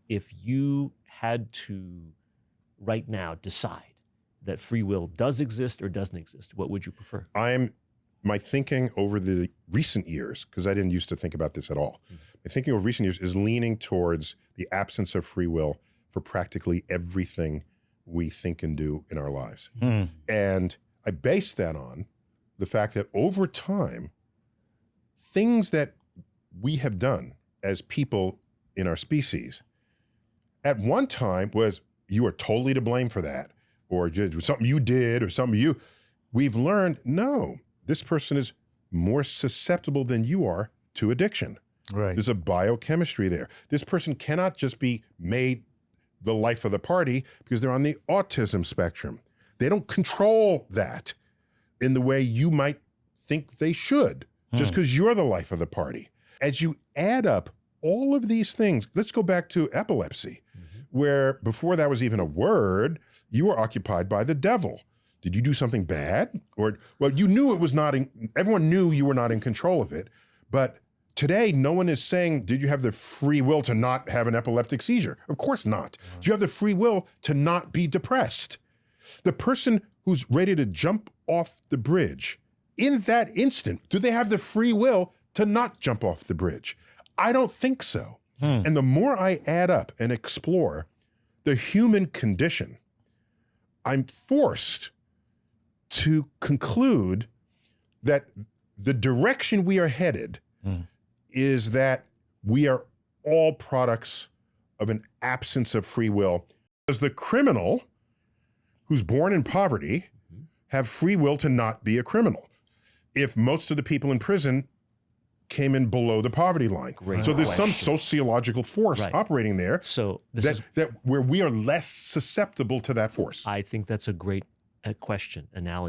If you had to right now decide that free will does exist or doesn't exist, what would you prefer? My thinking over the recent years, because I didn't used to think about this at all, my thinking over recent years is leaning towards the absence of free will for practically everything we think and do in our lives. And I base that on the fact that over time, things that we have done as people in our species, at one time was, you are totally to blame for that, or just something you did, or something we've learned, no, this person is more susceptible than you are to addiction. Right. There's a biochemistry there. This person cannot just be made the life of the party because they're on the autism spectrum. They don't control that in the way you might think they should, just because you're the life of the party. As you add up all of these things, let's go back to epilepsy, where before that was even a word, you were occupied by the devil. Did you do something bad? Or, well, you knew it was not, everyone knew you were not in control of it. But today, no one is saying, did you have the free will to not have an epileptic seizure? Of course not. Do you have the free will to not be depressed? The person who's ready to jump off the bridge, in that instant, do they have the free will to not jump off the bridge? I don't think so. And the more I add up and explore the human condition, I'm forced to conclude that the direction we are headed is that we are all products of an absence of free will. Does the criminal who's born in poverty have free will to not be a criminal if most of the people in prison came in below the poverty line? So there's some sociological force operating there, So that where we are less susceptible to that force. I think that's a great question, analogy.